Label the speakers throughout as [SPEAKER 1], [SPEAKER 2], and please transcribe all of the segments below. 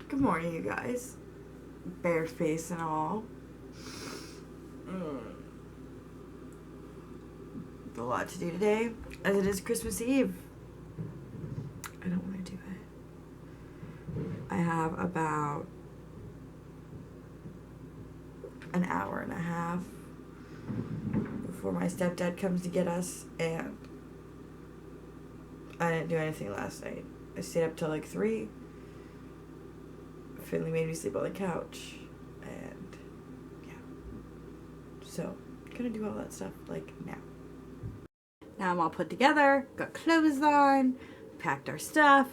[SPEAKER 1] Good morning, you guys. Bare face and all. A lot to do today, as it is Christmas Eve. I don't want to do it. I have about an hour and a half before my stepdad comes to get us, and I didn't do anything last night. I stayed up till like 3. Finley made me sleep on the couch, and yeah. So, gonna do all that stuff like now. Now I'm all put together, got clothes on, packed our stuff.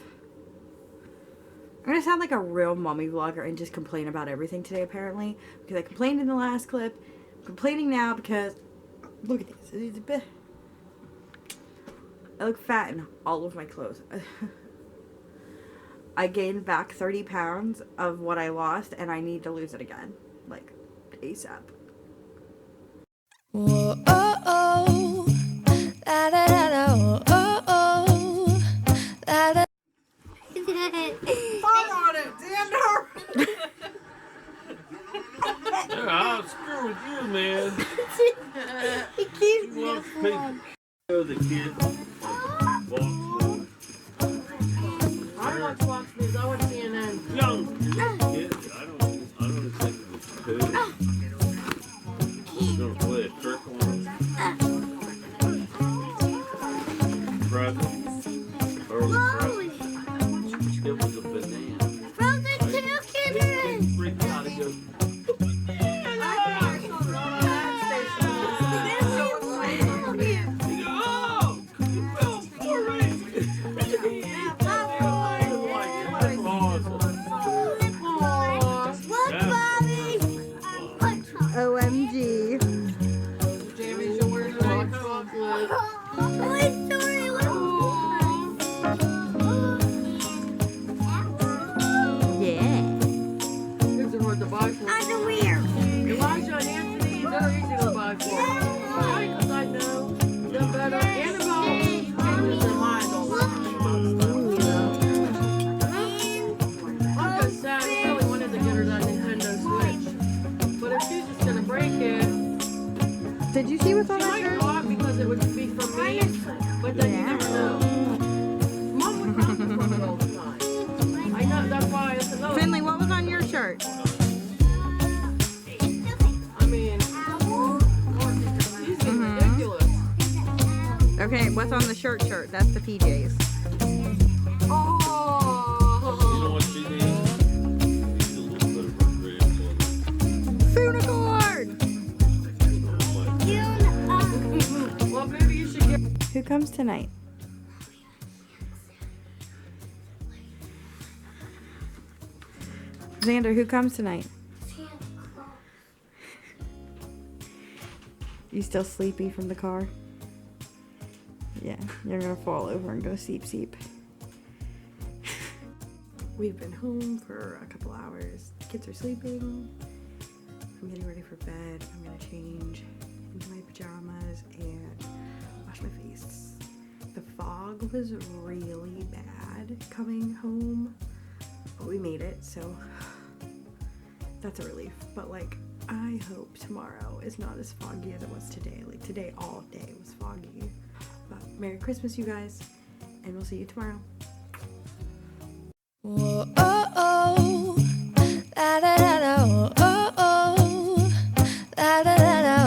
[SPEAKER 1] I'm gonna sound like a real mommy vlogger and just complain about everything today, apparently. Because I complained in the last clip. I'm complaining now because, look at this. I look fat in all of my clothes. I gained back 30 pounds of what I lost, and I need to lose it again. Like, ASAP. Whoa, oh, oh. Da, da, da, da, oh, oh. Da, da. Fall on it, Xander!
[SPEAKER 2] I'll screw with you, man.
[SPEAKER 1] He keeps me up.
[SPEAKER 2] The kid
[SPEAKER 3] I watch Fox News. I watch CNN.
[SPEAKER 2] young kid. I don't think it's food. Gonna play a trick on him. Present. Early present. It was a banana.
[SPEAKER 4] Frozen chicken!
[SPEAKER 2] Freaked out and goes,
[SPEAKER 1] OMG.
[SPEAKER 3] Jamie's your word of hot chocolate.
[SPEAKER 1] Yeah.
[SPEAKER 3] These are hard to buy for. Elijah and Anthony, they're easy to buy for. Why? Because I know them better. Annabelle changes their mind all the time. You know? I'm just sad. I really wanted to get her that Nintendo Switch. But if she's just going to break it,
[SPEAKER 1] Did you see what's on
[SPEAKER 3] she
[SPEAKER 1] that
[SPEAKER 3] might
[SPEAKER 1] shirt?
[SPEAKER 3] not because it would be from me. But then you never know. Mom would run from it all the time. I know, that's why I said no.
[SPEAKER 1] Finley, what was on your shirt?
[SPEAKER 3] I mean, these are ridiculous.
[SPEAKER 1] Okay, what's on the shirt? That's the PJs.
[SPEAKER 2] you know what she needs? Needs a little bit of her grandson.
[SPEAKER 1] Unicorn!
[SPEAKER 3] Well, maybe you should get.
[SPEAKER 1] Who comes tonight? Xander, who comes tonight? You still sleepy from the car? Yeah, you're gonna fall over and go seep. We've been home for a couple hours. The kids are sleeping. I'm getting ready for bed. I'm gonna change into my pajamas and wash my face. The fog was really bad coming home, but we made it, so that's a relief. But like, I hope tomorrow is not as foggy as it was today. Like today, all day was foggy. But Merry Christmas, you guys, and we'll see you tomorrow. Whoa, oh.